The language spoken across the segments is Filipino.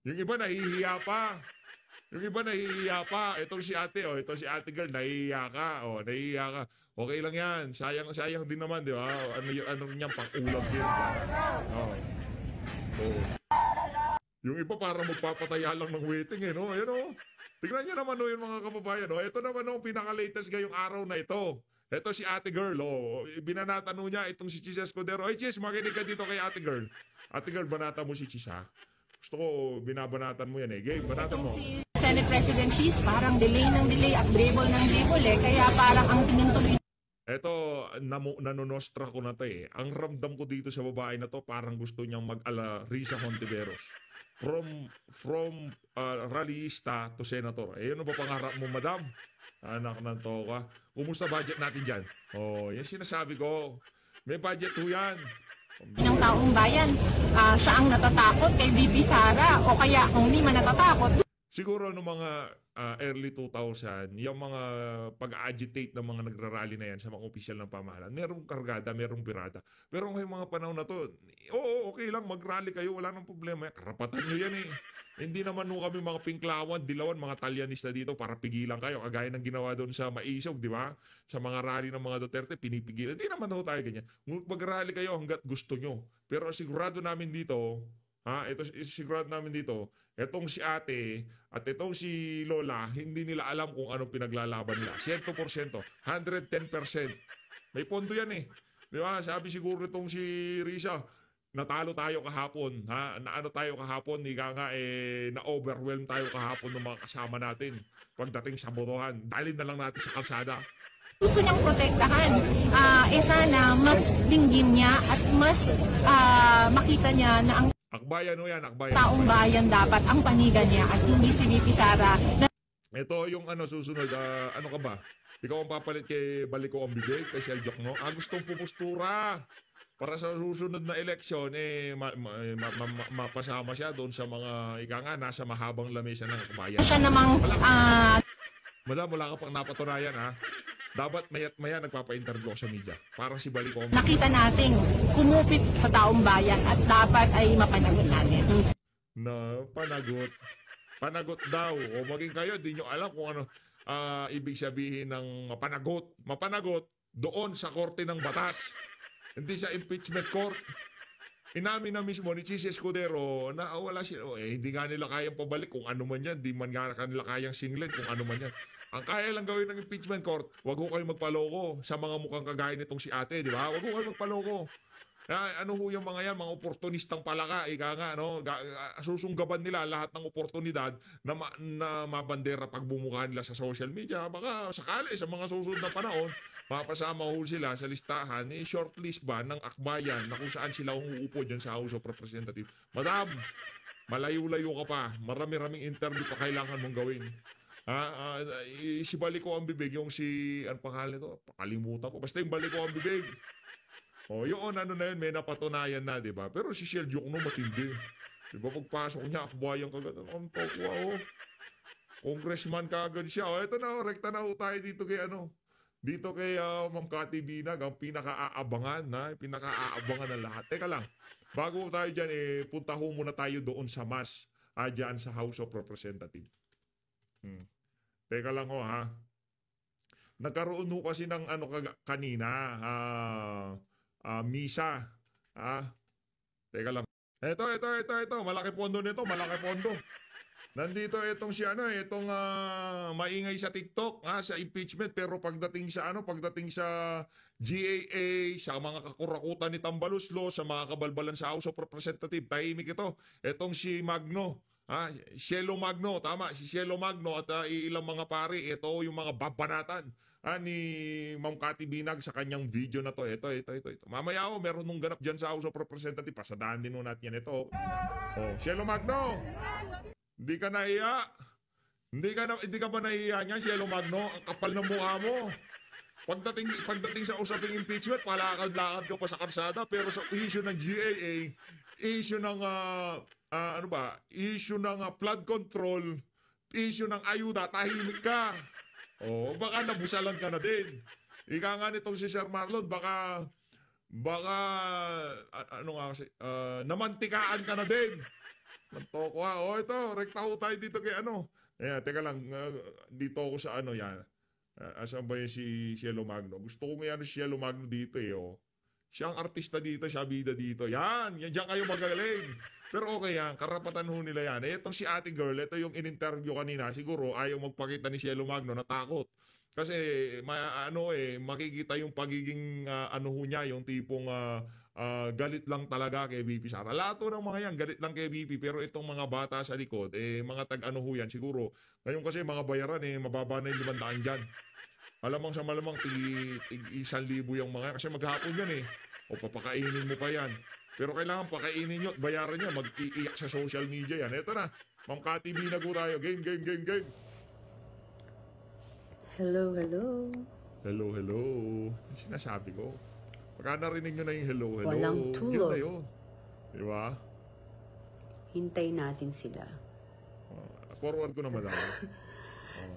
Yung iba nahihiya pa. Yung iba nahihiya pa. Itong si ate, oh, ito si ate girl, nahihiya ka. Oh, nahihiya ka. Okay lang yan. Sayang din naman, di ba? Ano niyan, pang-ulam din, di ba? Oh. Oh. Yung iba para magpapataya lang ng waiting, eh, no? Ayan, oh. Tignan niyo naman, no, yung mga kababayan, oh. Ito naman, no, pinaka-latest ngayong araw na ito. Ito si ate girl, oh. Binanatan niya itong si Chis Escudero. Ay, Chis, makinig ka dito kay ate girl. Ate girl, banata mo si Chis, ha? Gusto ko, binabanatan mo yan, eh. Game, banatan Itong mo. si Senate President Cheese, parang delay ng delay at dribble ng dribble eh. Kaya parang ang tinintuloy. Eto, nanonostra ko na to eh. Ang ramdam ko dito sa babae na to, parang gusto niyang mag-ala Risa Hontiveros. From rallyista to senator. Eh, ano ba pangarap mo, madam? Anak ng toka. Kumusta budget natin dyan? Oh, yan sinasabi ko. May budget ho yan. Ng taong bayan, siya ang natatakot kay VP Sara o kaya kung hindi man natatakot. Siguro no mga early 2000, yung mga pag-agitate ng mga nagrarally na yan sa mga opisyal ng pamahalaan, merong kargada, merong birada. Pero ngayong mga panahon na to, oo, okay lang, mag-rally kayo, wala nang problema. Karapatan nyo yan eh. Hindi naman nung kami mga pinklawan, dilawan, mga talyanista dito para pigilan kayo. Kagaya ng ginawa doon sa Maisog, di ba? Sa mga rally ng mga Duterte, pinipigilan. Hindi naman ho tayo ganyan. Mag-rally kayo hanggat gusto nyo. Pero sigurado namin dito, ito sigurado namin dito, etong si ate at itong si Lola, hindi nila alam kung anong pinaglalaban nila. 100%, 110%. May pondo yan eh. Di ba? Sabi siguro itong si Risa, natalo tayo kahapon. Naano tayo kahapon, ika nga na-overwhelm tayo kahapon ng mga kasama natin. Pagdating sa botohan, dalhin na lang natin sa kalsada. Gusto niyang protektahan. Sana mas dinggin niya at mas makita niya na ang Akbayan o yan, akbayan. taong bayan dapat ang panigan niya at hindi si VP Sara. Ito yung susunod, ano ka ba? Ikaw ang papalit kay Baliko ang bibig, kay Sheljok, no? Gustong pupustura. Para sa susunod na eleksyon, mapasama siya doon sa mga, ika nga, nasa mahabang lamesa ng kabayan. Siya namang Madam, wala ka pang napatunayan, ha? Dapat maya't maya nagpapa-interview sa media. Para si Baliko. nakita nating kumupit sa taong bayan at dapat ay mapanagot natin. Na panagot. Panagot daw. O maging kayo, di nyo alam kung ano ibig sabihin ng mapanagot. Mapanagot doon sa korte ng batas. Hindi sa impeachment court. Inamin na mismo ni Chis Escudero na wala sila. Hindi nga nila kayang pabalik kung ano man yan. Di man nga kanila kayang singlet kung ano man yan. Ang kaya lang gawin ng impeachment court, wag ho kayo magpaloko sa mga mukhang kagaya nitong si ate, di ba? Wag ho kayo magpaloko. Ano ho yung mga yan, mga oportunistang palaka, ika nga, no? Susunggaban nila lahat ng oportunidad na mabandera pagbumuka nila sa social media. Baka sakali sa mga susunod na panahon, mapasama ho sila sa listahan ni shortlist ba ng akbayan na kung saan sila uupo dyan sa House of Representatives. Madam, malayo-layo ka pa. Marami-raming interview pa kailangan mong gawin. Si Baliko ang bibig, yung si, ano pangalan ito? Pakalimutan ko. Basta yung Baliko ang bibig. Yun, ano na yun, may napatunayan na, di ba? Pero si Sheljok no, matindi. Di ba, pagpasok niya, akbayang kagad. Ang tokwa, Congressman kagad siya. Ito na, rekta na tayo dito kay, dito kay Ma'am Cathy Binag, ang pinaka-aabangan, pinaka-aabangan ng lahat. Teka lang, bago tayo dyan, punta ho muna tayo doon sa MAS, dyan sa House of Representatives. Teka lang ha. Nagkaroon ho kasi ng kanina, misa. Teka lang. Ito. Malaki pondo nito, malaki pondo. Nandito itong si itong maingay sa TikTok, sa impeachment, pero pagdating sa GAA, sa mga kakurakutan ni Tambaluslo, sa mga kabalbalan sa House of Representatives, tahimik ito. Itong si Magno, Cielo Magno, tama, si Cielo Magno at ilang mga pari, ito yung mga babanatan ni Ma'am Cathy Binag sa kanyang video na to. Ito. Mamaya meron nung ganap dyan sa House of Representatives, pasadaan din nun natin yan. Ito. Cielo Magno, hindi ka nahiya. Hindi ka ba nahiya niya, Cielo Magno? Ang kapal ng mukha mo. Pagdating sa usaping impeachment, palakad-lakad ka pa sa karsada, pero sa issue ng GAA, issue ng issue ng flood control, issue ng ayuda, tahimik ka. Baka nabusalan ka na din. Ika nga nitong si Sir Marlon, baka namantikaan ka na din. Nagtoko ha. O ito, rekta ho tayo dito kay ano. Ayan, teka lang. Dito ako sa ano yan. Asan ba yung si Cielo Magno? Gusto ko nga si Cielo Magno dito eh. Oh. Siya ang artista dito, siya bida dito. Yan dyan kayo magaling. Pero okay yan, karapatan ho nila yan. Itong si ate girl, ito yung in-interview kanina. Siguro ayaw magpakita ni Cielo Magno, natakot. Kasi makikita yung pagiging ano ho niya, yung tipong galit lang talaga kay VP Sara. Lahat ho ng mga yan, galit lang kay VP. Pero itong mga bata sa likod, mga tag-ano ho yan, siguro. Ngayon kasi mga bayaran, mababa na yung 500 dyan. Malamang sa malamang, tig 1,000 yung mga, kasi maghapon yan O papakainin mo pa yan. Pero kailangan pakainin nyo at bayaran niya, mag-iiyak sa social media yan. Ito na, Ma'am Cathy B na po tayo. Game. Hello, hello. Hello. Sinasabi ko. Pagka narinig nyo na yung hello. Walang tulog. Yun na yun. Di ba? Hintay natin sila. Forward ko na madami.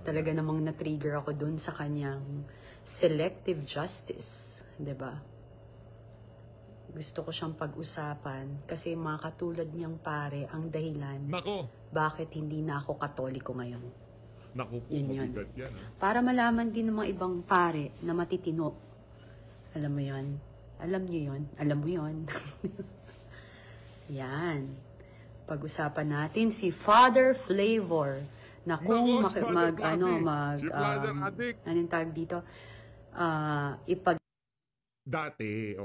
Talaga namang na-trigger ako dun sa kanyang selective justice. 'Di ba? Gusto ko siyang pag-usapan kasi mga katulad niyang pare ang dahilan Nako! bakit hindi na ako Katoliko ngayon. Naku po, Yun. mabigat yan. Para malaman din ng mga ibang pare na matitino. Alam mo yon? Alam niyo yon? Alam mo yon? Yan. Pag-usapan natin si Father Flavor. Na kung Si Father Addict. anong tawag dito? Dati,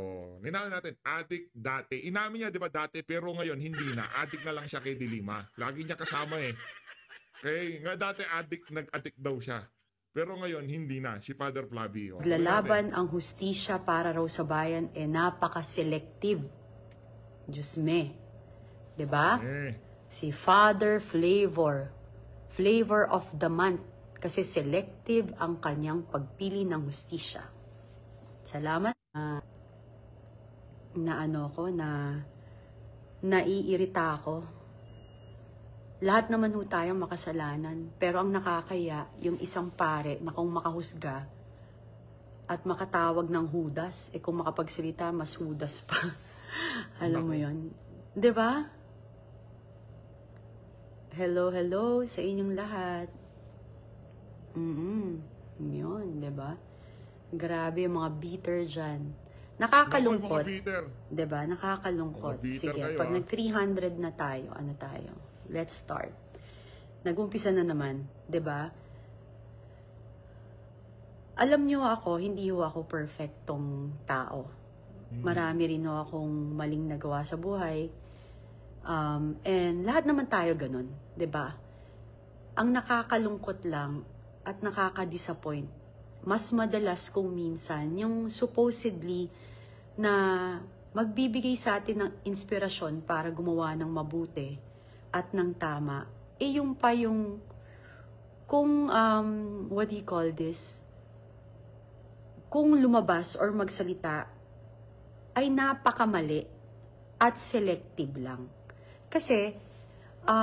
ninawin natin, addict dati. Inamin niya, di ba, dati, pero ngayon, hindi na. Addict na lang siya kay Dilima. Lagi niya kasama Kaya nga dati, nag-addict daw siya. Pero ngayon, hindi na. Si Father Flavio. Naglalaban ang hustisya para raw sa bayan, napaka-selective. Diyos me. Di ba? Si Father Flavor. Flavor of the month. Kasi selective ang kanyang pagpili ng hustisya. Salamat naiirita ako. Lahat naman ho tayo makasalanan. Pero ang nakakaya, yung isang pare na kung makahusga at makatawag ng Judas, kung makapagsalita, mas Judas pa. Alam mo yon, 'di ba? Hello sa inyong lahat. Yun, 'di ba? Grabe yung mga bitter dyan. Nakakalungkot. Naku, mga bitter. 'Di ba? Nakakalungkot. Mga bitter Sige, kayo, pag nag 300 na tayo, ano tayo? Let's start. Nag-umpisa na naman, 'di ba? Alam niyo ako, hindi ho ako perfectong tao. Marami rin ho akong maling nagawa sa buhay. And lahat naman tayo ganun, 'di ba? Ang nakakalungkot lang at nakaka-disappoint, mas madalas kung minsan yung supposedly na magbibigay sa atin ng inspirasyon para gumawa ng mabuti at ng tama, yung pa yung kung what do you call this? Kung lumabas or magsalita ay napakamali at selective lang. Kasi,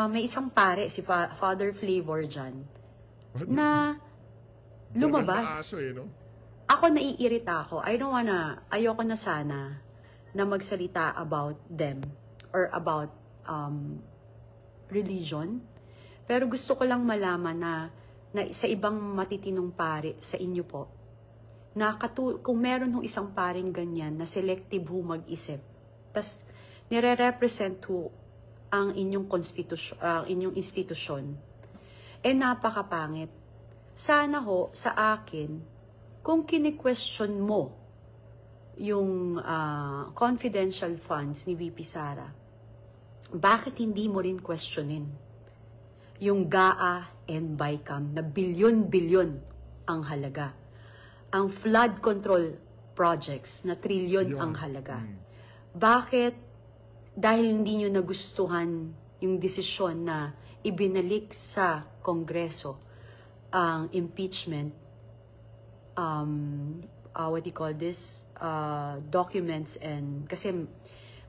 may isang pare, si Father Flavor dyan, na lumabas. Ako naiirita ako. Ayoko na sana na magsalita about them or about religion. Pero gusto ko lang malaman na sa ibang matitinong pare sa inyo po, na kung meron hong isang paring ganyan na selective ho mag-isip, tas nire-represent ho ang inyong inyong institusyon, napakapangit. Sana ho sa akin, kung kini-question mo yung confidential funds ni VP Sara, bakit hindi mo rin questionin yung GAA and BICAM na bilyon-bilyon ang halaga? Ang flood control projects na trilyon ang halaga. Bakit? Dahil hindi nyo nagustuhan yung desisyon na ibinalik sa Kongreso ang impeachment, what do you call this, documents, and kasi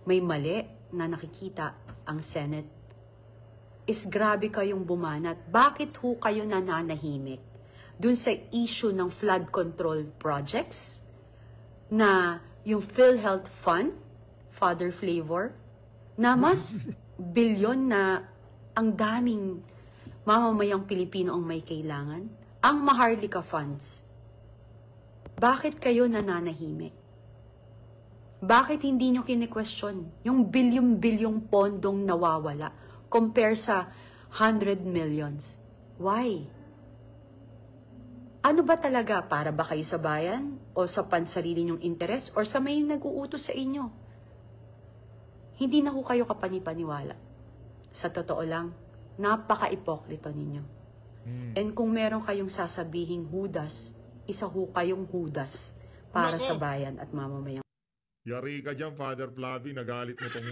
may mali na nakikita ang Senate, is grabe kayong bumanat. Bakit ho kayo nananahimik dun sa issue ng flood control projects na yung PhilHealth Fund, Father Flavor, na mas bilyon na ang daming mamamayang Pilipino ang may kailangan? Ang Maharlika Funds. Bakit kayo nananahimik? Bakit hindi nyo kine-question yung bilyong-bilyong pondong nawawala compare sa 100 millions? Why? Ano ba talaga? Para ba kayo sa bayan? O sa pansarili nyong interes? Or sa may nag-uutos sa inyo? Hindi na ho kayo kapanipaniwala. Sa totoo lang, napaka-ipokrito ninyo. And kung meron kayong sasabihing Judas, isa ho kayong Judas para Nako! sa bayan at mamamayan. Yari ka dyan, Father Flavi. Nagalit mo tong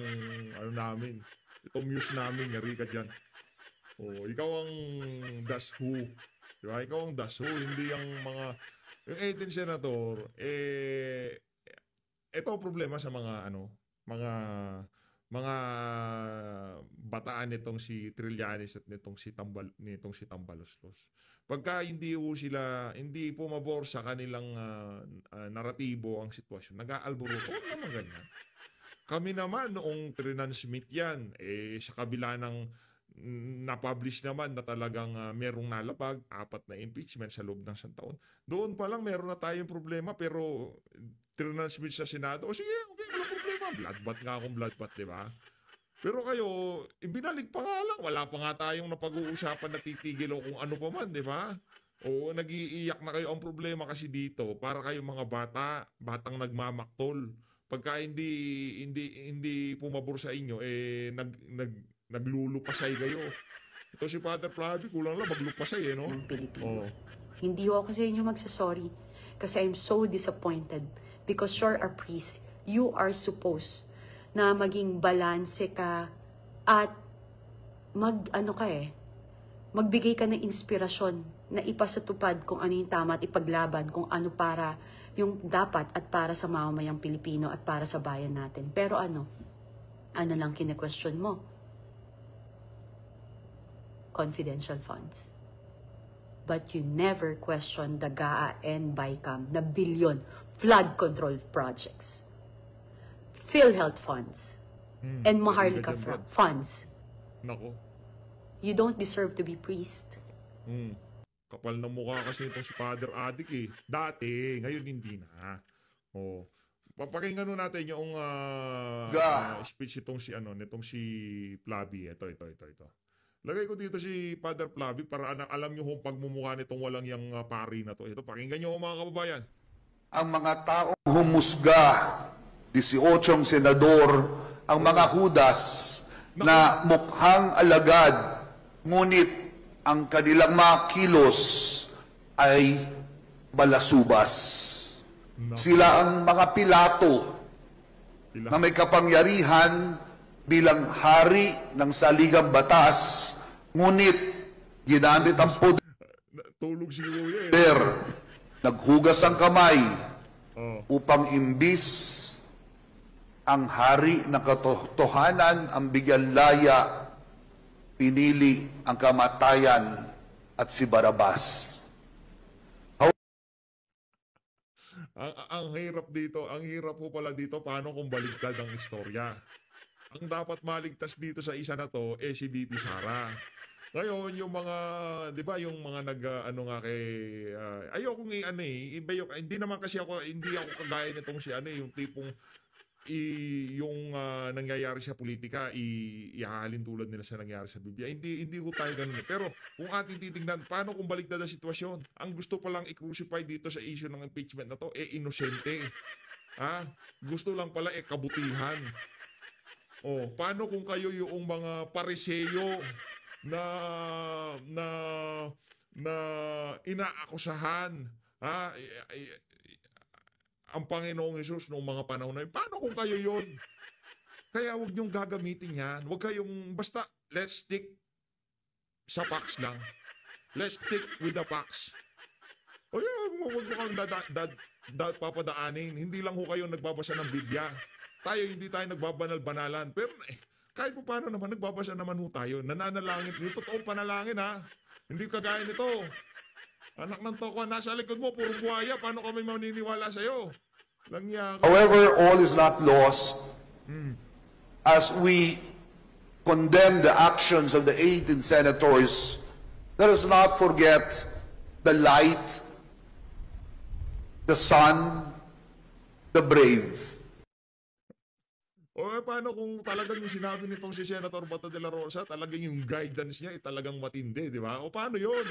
ano namin. Itong muse namin, yari ka dyan. Oh, ikaw ang das who. Diba? Ikaw ang das who. Hindi ang mga... Yung 18 senator, ito ang problema sa mga mga bataan nitong si Trillanes at nitong si Tambaloslos. Pagka hindi pumabor sa kanilang naratibo ang sitwasyon, nag-aalboroto naman ganyan. Kami naman noong trinansmit yan, sa kabila ng na-publish naman na talagang merong nalabag, 4 na impeachment sa loob ng 1 taon. Doon pa lang meron na tayong problema, pero trinansmit sa Senado, sige, okay, wala problema. Bloodbath nga akong bloodbath, di ba? Pero kayo, ibinalig pa nga lang. Wala pa nga tayong napag-uusapan na titigil o kung ano pa man, di ba? O nag-iiyak na kayo. Ang problema kasi dito, para kayo mga batang nagmamaktol. Pagka hindi pumabor sa inyo, naglulupasay kayo. Ito si Father Flavi, kulang lang maglupasay, no? Ng Pilipino. Oh. Hindi ako sa inyo magsasorry kasi I'm so disappointed because you're a priest. You are supposed na maging balanse ka at magbigay ka ng inspirasyon na ipasatupad kung ano yung tama at ipaglaban kung ano para yung dapat at para sa mamamayang Pilipino at para sa bayan natin. Pero ano lang kine-question mo? Confidential funds. But you never question the GAA and BICAM na billion flood control projects. PhilHealth funds. And Maharlika funds. Nako. You don't deserve to be priest. Kapal na mukha kasi itong si Father Adik eh. Dati, ngayon hindi na. Oh. Papakinggan nun natin yung speech nitong si Flavi. Ito. Lagay ko dito si Father Flavi para alam nyo kung pagmumukha nitong walang yung pari na to. Ito, pakinggan nyo mga kababayan. Ang mga taong humusga, 18 senador, ang mga Judas na mukhang alagad, ngunit ang kanilang mga kilos ay balasubas. Sila ang mga Pilato na may kapangyarihan bilang hari ng saligang batas, ngunit ginamit ang Tulog si Kuya eh. poder, naghugas ang kamay upang imbis ang hari ng katotohanan ang bigyan laya, pinili ang kamatayan at si Barabas. Ang hirap dito, ang hirap po pala dito paano kung baligtad ang istorya. Ang dapat maligtas dito sa isa na to si VP Sara. Ngayon yung mga, 'di ba, yung mga ayoko hindi naman kasi hindi ako kagaya nitong si yung tipong nangyayari sa politika ihahalin tulad nila sa nangyayari sa Biblia. Hindi ko tayo ganun. Pero kung ating titingnan, paano kung baliktad ang sitwasyon? Ang gusto pa lang i-crucify dito sa issue ng impeachment na to, inosente. Gusto lang pala kabutihan. Paano kung kayo yung mga pariseyo na inaakusahan, ang Panginoong Hesus noong mga panahon na yun? Paano kung kayo yun? Kaya huwag niyong gagamitin yan. Huwag kayong, basta, let's stick sa facts lang. Let's stick with the facts. Huwag mo kang papadaanin. Hindi lang ho kayo nagbabasa ng Biblia. Hindi tayo nagbabanal-banalan. Pero kahit po paano naman, nagbabasa naman ho tayo. Nananalangin. Yung totoong panalangin Hindi kagaya nito. Anak ng toko, nasa likod mo, puro buhaya. Paano kami maniniwala sa'yo? However, all is not lost as we condemn the actions of the 18 senators, let us not forget the light, the sun, the brave. O paano kung talagang yung sinabi nitong si Senator Bato de la Rosa, talagang yung guidance niya ay talagang matindi, di ba? O paano yun?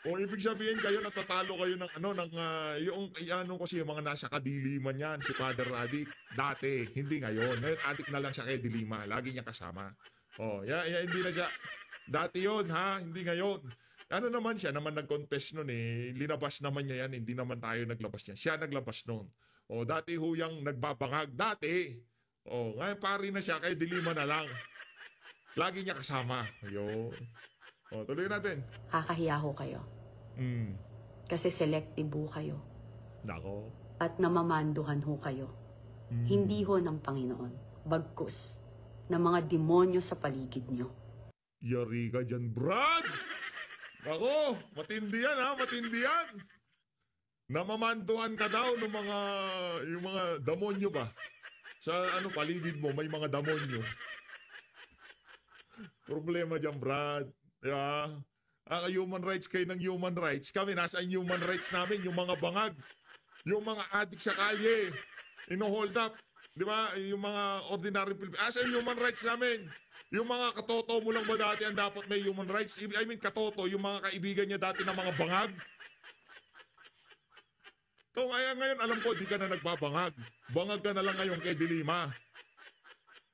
O ibig sabihin kayo natatalo kayo ng yung kasi yung mga nasa kadiliman yan, si Father Radic, dati, hindi ngayon. Ngayon, adik na lang siya kay Dilima, lagi niya kasama. O, hindi na siya, dati yon ha, hindi ngayon. Ano naman siya, naman nag-confess nun linabas naman niya yan, hindi naman tayo naglabas niya. Siya naglabas nun. O, dati huyang nagbabangag, dati. O, ngayon pari na siya, kay Dilima na lang. Lagi niya kasama. Ayun. O, tuloy natin. Kakahiya ho kayo. Kasi selective ho kayo. Nako. At namamanduhan ho kayo. Hindi ho ng Panginoon. Bagkus ng mga demonyo sa paligid nyo. Yari ka dyan, Brad! Nako, matindi yan ha, matindi yan. Namamanduhan ka daw ng yung mga demonyo ba? Sa paligid mo, may mga demonyo. Problema dyan, Brad. Yeah. Human rights kayo ng human rights. Kami, nasa human rights namin, yung mga bangag. Yung mga adik sa kalye. Ino-hold up. Di ba? Yung mga ordinary Pilipino. Asa yung human rights namin? Yung mga katoto mo lang ba dati ang dapat may human rights? I mean, katoto, yung mga kaibigan niya dati na mga bangag. Kung ngayon, alam ko, di ka na nagbabangag. Bangag ka na lang ngayon kay Dilima.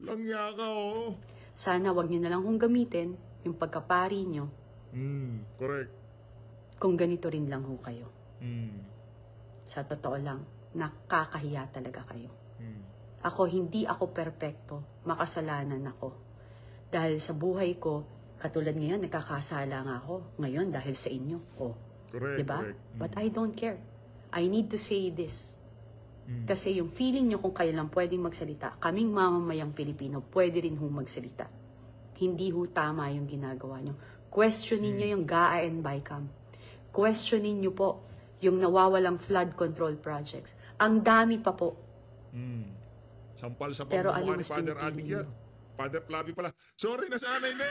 Langya ka, oh. Sana wag nyo na lang kung gamitin yung pagkapari nyo. Correct. Kung ganito rin lang ho kayo. Sa totoo lang, nakakahiya talaga kayo. Ako, hindi ako perpekto. Makasalanan ako. Dahil sa buhay ko, katulad ngayon, nagkakasala nga ako. Ngayon, dahil sa inyo. Oh. Correct, Diba? correct. But I don't care. I need to say this. Kasi yung feeling nyo kung kayo lang pwedeng magsalita, kaming mamamayang Pilipino, pwede rin hong magsalita. Hindi ho tama yung ginagawa nyo. Questionin nyo yung GAA and BICAM. Questionin nyo po yung nawawalang flood control projects. Ang dami pa po. Sampal sa Pero pagmumukha ano ni mas Father pinipili Adik nyo? yan. Father Flavi pala. Sorry, nasanay na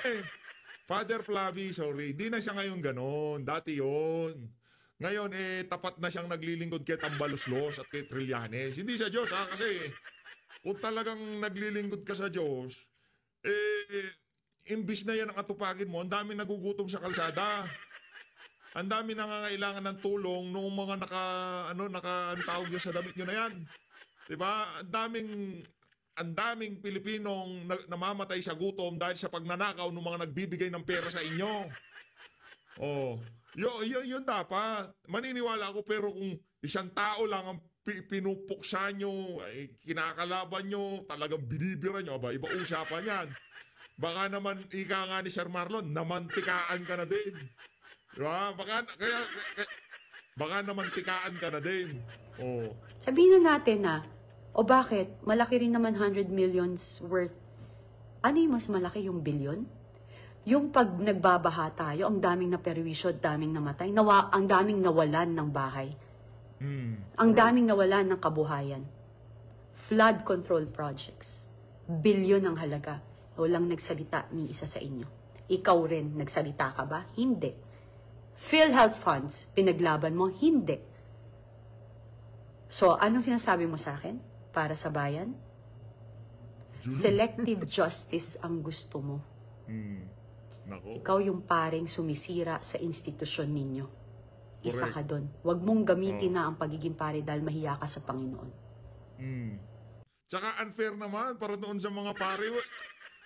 Father Flavi, sorry. Di na siya ngayon ganon. Dati yon. Ngayon, tapat na siyang naglilingkod kay Tambaloslos at kay Trillanes. Hindi sa Diyos, kasi kung talagang naglilingkod ka sa Diyos, imbis na yan ang atupagin mo, ang dami nagugutom sa kalsada. Ang dami nangangailangan ng tulong nung mga tawag niyo sa damit nyo na yan. Diba? Ang daming Pilipinong namamatay sa gutom dahil sa pagnanakaw ng mga nagbibigay ng pera sa inyo. Oh, yun dapat. Maniniwala ako, pero kung isang tao lang ang pinupuksa nyo, kinakalaban nyo, talagang binibira nyo, iba usapan yan. Baka naman, ika nga ni Sir Marlon, namantikaan ka na din. Diba? Baka namantikaan ka na din. Oh. Sabihin na natin o bakit? Malaki rin naman 100 millions worth. Ano yung mas malaki, yung bilyon? Yung pag nagbabaha tayo, ang daming naperwisyo, daming namatay, ang daming nawalan ng bahay. Ang daming nawalan ng kabuhayan. Flood control projects. Bilyon ang halaga. Walang nagsalita ni isa sa inyo. Ikaw rin, nagsalita ka ba? Hindi. PhilHealth funds, pinaglaban mo? Hindi. So, anong sinasabi mo sa akin? Para sa bayan? Selective justice ang gusto mo. Nako. Ikaw yung paring sumisira sa institusyon ninyo. Isa ka doon. Huwag mong gamitin na ang pagiging pare dahil mahiya ka sa Panginoon. Tsaka unfair naman para doon sa mga pare.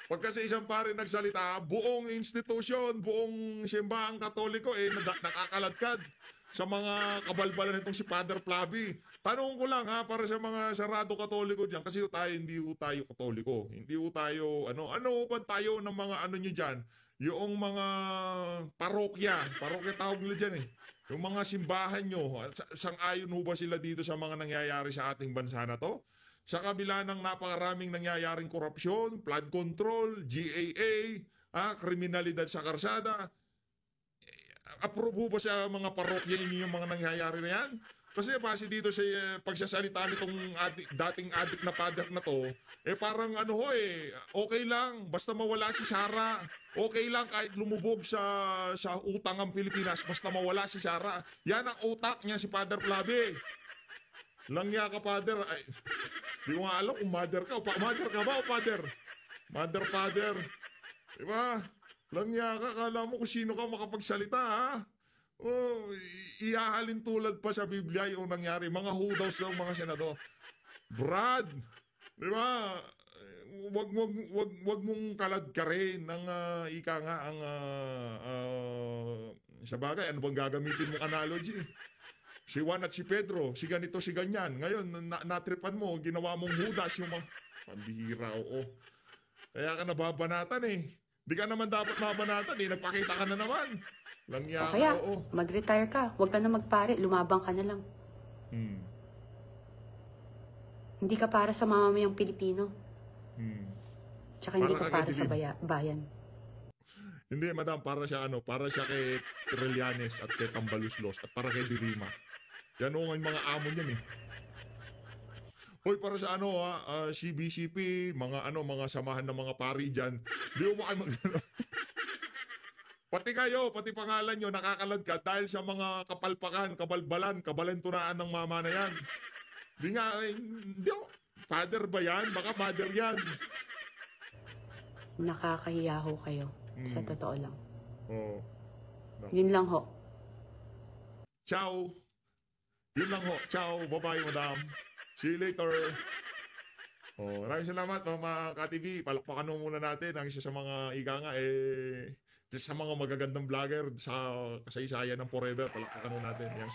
Pag kasi isang pare nagsalita, buong institusyon, buong simbahang Katoliko nakakaladkad sa mga kabalbalan nitong si Father Flavi. Tanong ko lang para sa mga sarado Katoliko diyan, kasi hindi tayo Katoliko. Hindi tayo ano ba tayo ng mga nyo diyan? Yung mga parokya tawag nila diyan Yung mga simbahan nyo, sang-ayon ho ba sila dito sa mga nangyayari sa ating bansa na to? Sa kabila ng napakaraming nangyayaring korupsyon, flood control, GAA, kriminalidad sa karsada, approve ba sa mga parokya ninyo yung mga nangyayari na yan? Kasi base dito sa pagsasalita nitong dating adik na father na to, parang okay lang basta mawala si Sara. Okay lang kahit lumubog sa utang ang Pilipinas basta mawala si Sara. Yan ang utak niya si Father Flavi. Langya ka, Father. Ay, di ko nga alam kung mother ka. Mother ka ba o father? Mother, father. Diba? Langya ka. Kala mo kung sino ka makapagsalita, ha? Oh, ihahalin tulad pa sa Biblia yung nangyari. Mga hudaws ng mga senador. Brad, di ba? Wag mong kalad ka rin ng ika nga ang sa bagay, ano bang gagamitin mong analogy? Si Juan at si Pedro, si ganito, si ganyan. Ngayon, natripan mo, ginawa mong hudas yung mga pambihira, oo. Kaya ka nababanatan eh. Di ka naman dapat mabanatan eh. Nagpakita ka na naman. Langya, Kaya, oo. mag-retire ka. Huwag ka na magpare. Lumabang ka na lang. Hindi ka para sa mamamayang Pilipino. Tsaka hindi Para ka para kay sa Dilin. bayan. Hindi, madam, para siya kay Trillanes at kay Tambaluslos at para kay Dirima. Yan o, yung mga amo niyan eh. Hoy, para sa CBCP, mga samahan ng mga pari dyan. Di mo kayo Pati kayo, pati pangalan nyo, nakakalad ka dahil sa mga kapalpakan, kabalbalan, kabalenturaan ng mama na yan. Di nga, hindi ako, father ba yan? Baka mother yan. Nakakahiya ho kayo. Sa totoo lang. Oh. Yun lang ho. Ciao. Yun lang ho. Ciao. Bye-bye, madam. See you later. Oh, maraming salamat, mga ka-TV. Palakpakan mo muna natin ang isa sa mga isa sa mga magagandang vlogger sa kasaysayan ng Forever. Palakpakan mo natin. Yan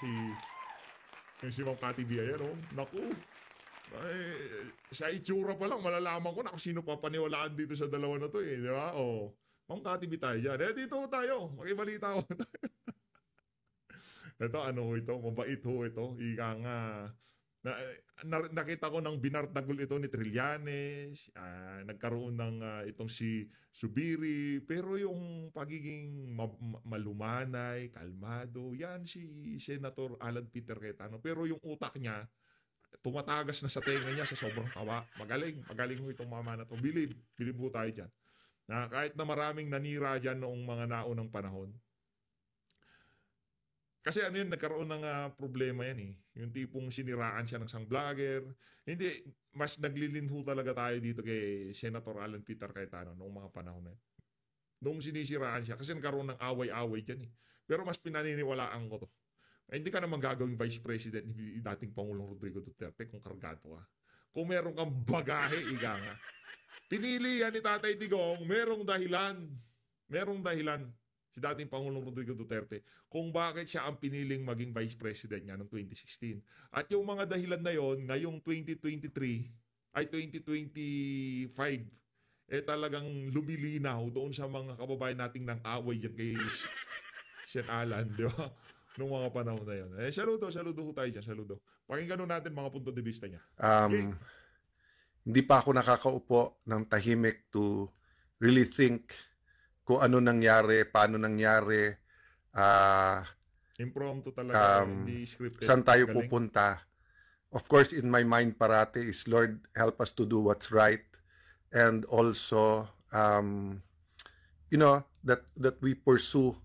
si Ma'am ka-TV. Ayan, oh. Naku. Ay, sa itsura pa lang, malalaman ko na kung sino papaniwalaan dito sa dalawa na to eh. Di ba? Oh. Ma'am ka-TV tayo dyan. Dito tayo. Makibalita ko. Ito, ito? Mabait ho ito. Ika nga. Nakita ko ng binartagol ito ni Trillanes, nagkaroon ng itong si Subiri, pero yung pagiging malumanay, kalmado, yan si Senator Alan Peter Cayetano. Pero yung utak niya, tumatagas na sa tenga niya sa sobrang tawa. Magaling ho itong mama na to. Bilib ho tayo dyan. Na kahit na maraming nanira dyan noong mga naunang panahon, kasi nagkaroon ng problema yan eh. Yung tipong siniraan siya ng isang vlogger. Hindi, mas naglilinho talaga tayo dito kay Senator Alan Peter Cayetano noong mga panahon na yun. Noong sinisiraan siya, kasi nagkaroon ng away-away dyan eh. Pero mas pinaniniwalaan ko to. Hindi ka naman gagawing Vice President ni dating Pangulong Rodrigo Duterte kung kargado ka. Kung meron kang bagahe, ika nga. Pinili yan ni Tatay Digong, merong dahilan. Si dating Pangulong Rodrigo Duterte kung bakit siya ang piniling maging Vice President niya noong 2016. At yung mga dahilan na yon ngayong 2023 ay 2025 talagang lumilinaw doon sa mga kababayan nating nang away dyan kay Sen Alan, di ba? Noong mga panahon na yun. Saludo ho tayo dyan, saludo. Pakinggan natin mga punto de vista niya. Hindi pa ako nakakaupo ng tahimik to really think kung ano nangyari, paano nangyari, impromptu talaga, hindi scripted. saan tayo Galing. pupunta. Of course, in my mind parati is, Lord, help us to do what's right. And also, that we pursue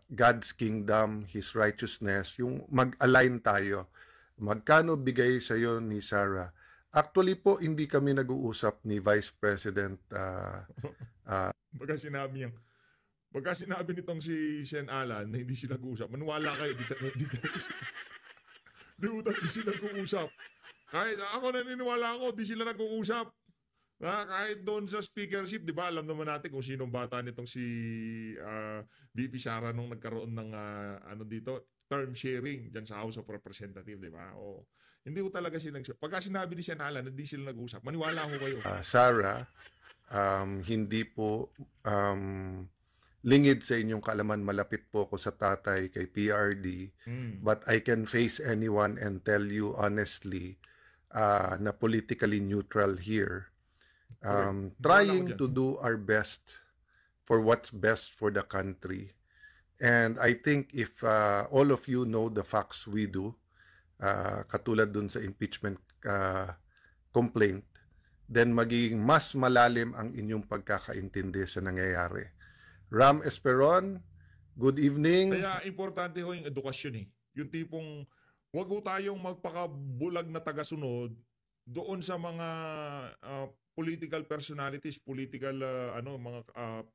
God's kingdom, His righteousness, yung mag-align tayo. Magkano bigay sa iyo ni Sarah? Actually po, hindi kami nag-uusap ni Vice President Pagka sinabi nitong si Sen Alan na hindi sila nag-uusap, maniwala kayo, di sila nag-uusap. Kahit ako naniniwala ako, di sila nag-uusap. Kahit doon sa speakership, di ba, alam naman natin kung sinong bata nitong si VP Sara nung nagkaroon ng term sharing dyan sa House of Representatives, di ba? Hindi ko talaga sila nag-uusap. Pagka sinabi ni Sen Alan na di sila nag-uusap, maniwala ko kayo. Sarah, hindi po lingid sa inyong kaalaman, malapit po ako sa tatay kay PRD, but I can face anyone and tell you honestly na politically neutral here. Trying to do our best for what's best for the country. And I think if all of you know the facts we do, katulad dun sa impeachment complaint, then magiging mas malalim ang inyong pagkakaintindi sa nangyayari. Ram Esperon, good evening. Kaya importante ho yung edukasyon eh. Yung tipong wag ho tayong magpakabulag na tagasunod doon sa mga political personalities, political mga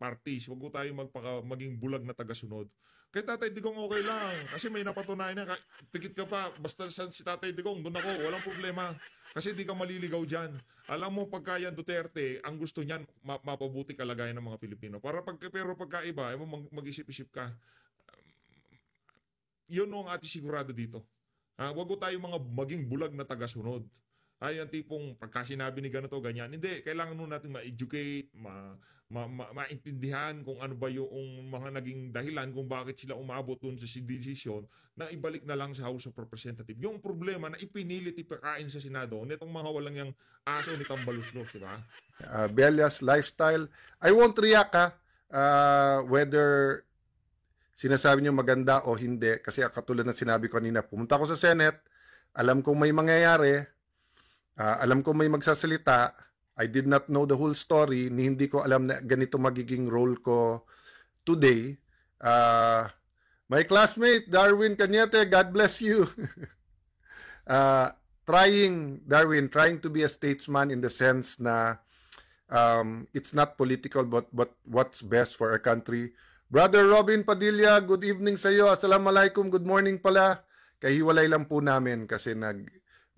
parties. Wag ho tayong maging bulag na tagasunod. Kay Tatay Digong okay lang kasi may napatunayan na tikit ka pa basta si Tatay Digong doon ako, walang problema. Kasi di ka maliligaw dyan. Alam mo, pagka yan Duterte, ang gusto niyan, mapabuti kalagayan ng mga Pilipino. Pero pagkaiba, mag-isip-isip ka. Yun ang ating sigurado dito. Wag ko tayo maging bulag na tagasunod. Ay, ang tipong pagka sinabi ni ganito, ganyan. Hindi, kailangan nun natin ma-educate, maintindihan kung ano ba yung mga naging dahilan kung bakit sila umabot dun sa decision na ibalik na lang sa House of Representatives. Yung problema na ipinilit ipakain sa Senado, nitong mga walang yung aso ni Tambaluslos, di ba? Belias Lifestyle. I won't react whether sinasabi niyo maganda o hindi kasi katulad ng sinabi ko kanina, pumunta ako sa Senate, alam kong may mangyayari, alam kong may magsasalita, I did not know the whole story, hindi ko alam na ganito magiging role ko today. My classmate, Darwin Cañete, God bless you. Trying to be a statesman in the sense na it's not political but what's best for our country. Brother Robin Padilla, good evening sa iyo. Assalamualaikum, good morning pala. Kahiwalay lang po namin kasi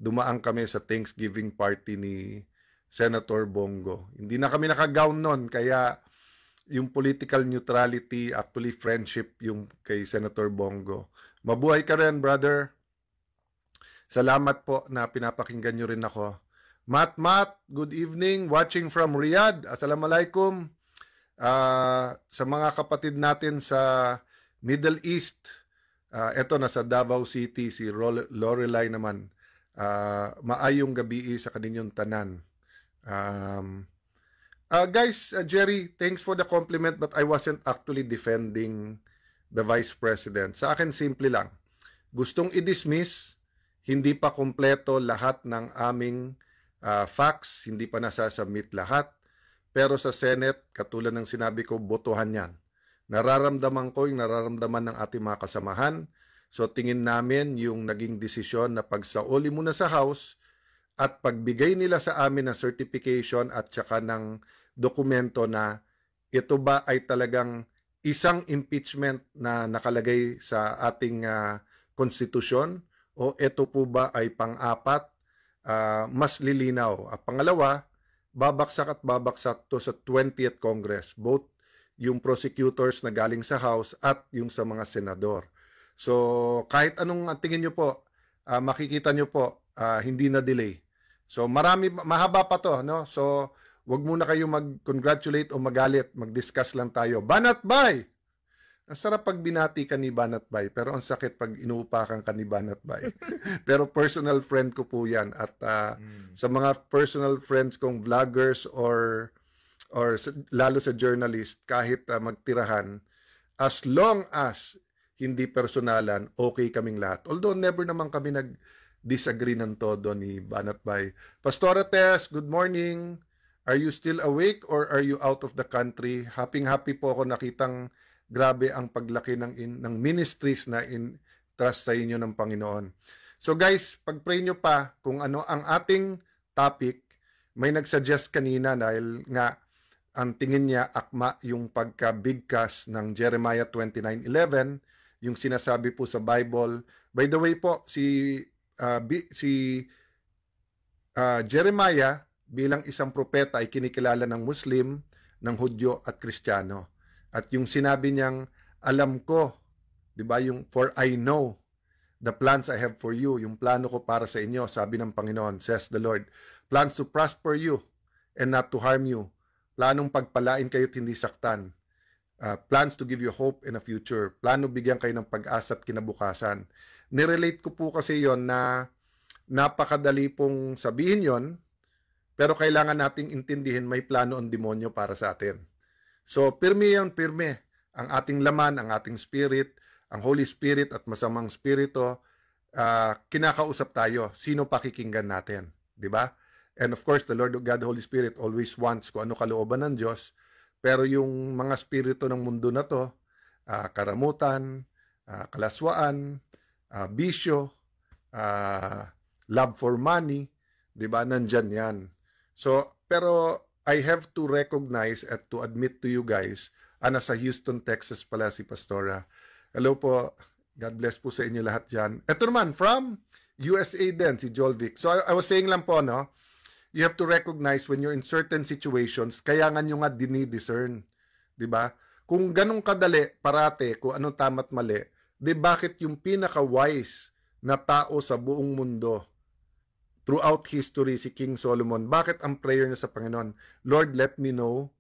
dumaan kami sa Thanksgiving party ni Senator Bongo. Hindi na kami naka-gown nun, kaya yung political neutrality, actually friendship yung kay Senator Bongo. Mabuhay ka rin, brother. Salamat po na pinapakinggan nyo rin ako. Matt, good evening. Watching from Riyadh. Assalamualaikum. Sa mga kapatid natin sa Middle East, eto nasa Davao City, si Lorelai naman. Maayong gabi sa kaninyong tanan. Guys, Jerry, thanks for the compliment but I wasn't actually defending the Vice President. Sa akin, simple lang. Gustong i-dismiss, hindi pa kompleto lahat ng aming facts, hindi pa nasasubmit lahat. Pero sa Senate, katulad ng sinabi ko, botohan yan. Nararamdaman ko yung nararamdaman ng ating mga kasamahan. So tingin namin yung naging desisyon na pagsauli muna sa House at pagbigay nila sa amin ng certification at saka ng dokumento na ito ba ay talagang isang impeachment na nakalagay sa ating konstitusyon o ito po ba ay pang-apat, mas lilinaw. Pangalawa, babaksak to sa 20th Congress, both yung prosecutors na galing sa House at yung sa mga senador. So kahit anong tingin nyo po, makikita nyo po, hindi na delay. So mahaba pa to, no? So wag muna kayo mag-congratulate o magalit, mag-discuss lang tayo. Banat Bay! Ang sarap pag binati ka ni Banat Bay, pero ang sakit pag inuupakan ka ni Banat Bay. Pero personal friend ko po yan. At sa mga personal friends kong vloggers or lalo sa journalist, kahit magtirahan, as long as hindi personalan, okay kaming lahat. Although never naman kami nag-disagree ng todo ni Banat Bay. Pastora Tess, good morning. Are you still awake or are you out of the country? Happy po ako nakitang grabe ang paglaki ng ministries na trust sa inyo ng Panginoon. So guys, pag-pray nyo pa kung ano ang ating topic, may nag-suggest kanina dahil nga ang tingin niya akma yung pagka-bigkas ng Jeremiah 29:11, yung sinasabi po sa Bible. By the way po, si Jeremiah bilang isang propeta ay kinikilala ng Muslim, ng Hudyo at Kristiyano. At yung sinabi niyang, alam ko, di ba, yung for I know the plans I have for you, yung plano ko para sa inyo, sabi ng Panginoon, says the Lord, plans to prosper you and not to harm you, planong pagpalain kayo't hindi saktan, plans to give you hope and a future, plano bigyan kayo ng pag-asa at kinabukasan. Nirelate ko po kasi yon na napakadali pong sabihin yon, pero kailangan nating intindihin may plano ang demonyo para sa atin. So, pirme yan, pirme. ang ating laman, ang ating spirit, ang Holy Spirit at masamang spirito, kinakausap tayo. Sino pakikinggan natin? Di ba? And of course, the Lord of God, the Holy Spirit always wants kung ano kalooban ng Diyos. Pero yung mga spirito ng mundo na to, karamutan, kalaswaan, bisyo, love for money, di ba? Nandyan yan. So, pero I have to recognize at to admit to you guys, nasa Houston, Texas pala si Pastora. Hello po. God bless po sa inyo lahat dyan. Ito naman, from USA din, si Jolvic. So, I was saying lang po, no? You have to recognize when you're in certain situations, kaya nga nyo nga dinidiscern. Di ba? Kung ganun kadali, parate, kung anong tama't mali, di bakit yung pinaka-wise na tao sa buong mundo, throughout history, si King Solomon, bakit ang prayer niya sa Panginoon, Lord, let me know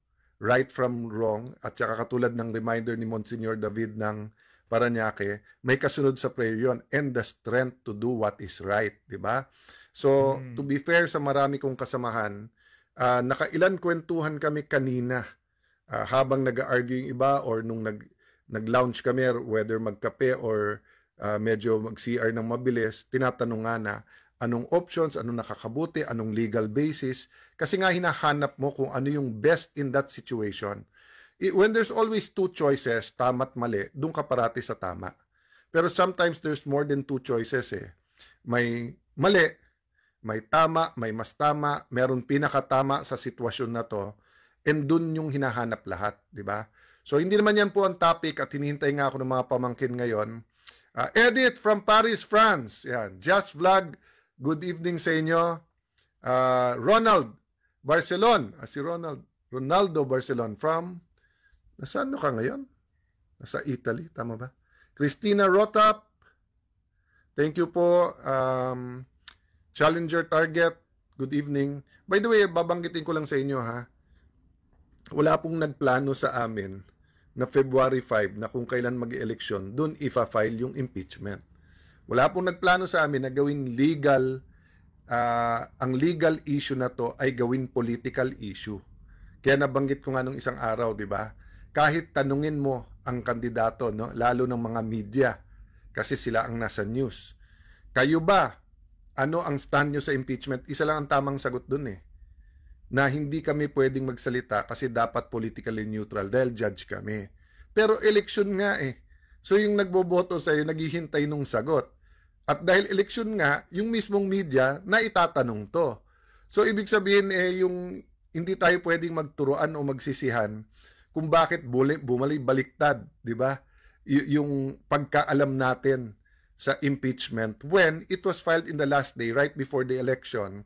right from wrong, at saka katulad ng reminder ni Monsignor David ng Paranaque, may kasunod sa prayer yon, and the strength to do what is right, di ba? So, to be fair sa marami kong kasamahan, nakailan kwentuhan kami kanina habang nag-argue yung iba or nung nag-lounge kami, whether magkape or medyo mag-CR ng mabilis, tinatanong nga na anong options, anong nakakabuti, anong legal basis, kasi nga hinahanap mo kung ano yung best in that situation. When there's always two choices, tama at mali, doon ka parati sa tama. Pero sometimes there's more than two choices eh. May mali, may tama, may mas tama, meron pinakatama sa sitwasyon na to, and doon yung hinahanap lahat, di ba? So hindi naman yan po ang topic at hinihintay nga ako ng mga pamangkin ngayon. Edith from Paris, France. Yan. Just Vlog, good evening sa inyo. Ronald Barcelon. Si Ronaldo Barcelon from, nasaan ka ngayon? Nasa Italy, tama ba? Christina Rotap, thank you po. Challenger Target, good evening. By the way, babanggitin ko lang sa inyo ha. Wala pong nagplano sa amin na February 5 na kung kailan mag-eleksyon, doon ifa-file yung impeachment. Wala pong nagplano sa amin na gawin legal, ang legal issue na to ay gawin political issue. Kaya nabanggit ko nga nung isang araw, di ba? Kahit tanungin mo ang kandidato, no? Lalo ng mga media, kasi sila ang nasa news. Kayo ba, ano ang stand nyo sa impeachment? Isa lang ang tamang sagot dun eh. Na hindi kami pwedeng magsalita kasi dapat politically neutral dahil judge kami. Pero election nga eh. So yung nagboboto sa'yo, naghihintay nung sagot. At dahil election nga, yung mismong media na itatanong to. So ibig sabihin eh, yung hindi tayo pwedeng magturuan o magsisihan kung bakit bumalik-baliktad, di ba? Yung pagkaalam natin sa impeachment when it was filed in the last day, right before the election,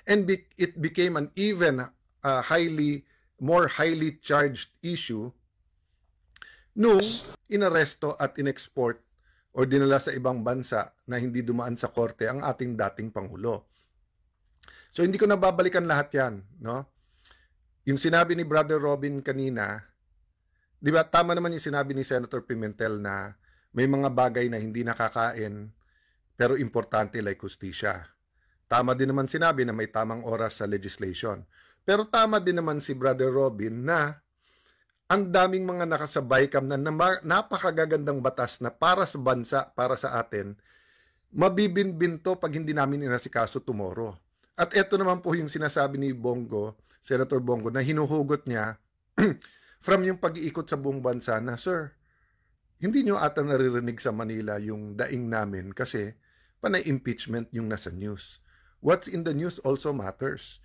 and it became an even more highly charged issue nung inaresto at inexport o dinala sa ibang bansa na hindi dumaan sa korte ang ating dating Pangulo. So hindi ko nababalikan lahat yan, no? Yung sinabi ni Brother Robin kanina, di ba tama naman yung sinabi ni Senator Pimentel na may mga bagay na hindi nakakain pero importante like hustisya. Tama din naman sinabi na may tamang oras sa legislation. Pero tama din naman si Brother Robin na ang daming mga nakasabay kam na napakagagandang batas na para sa bansa, para sa atin, mabibinbin to pag hindi namin inasikaso tomorrow. At ito naman po yung sinasabi ni Bongo, Senator Bongo, na hinuhugot niya from yung pag-iikot sa buong bansa na, Sir, hindi nyo ata naririnig sa Manila yung daing namin kasi panay impeachment yung nasa news. What's in the news also matters.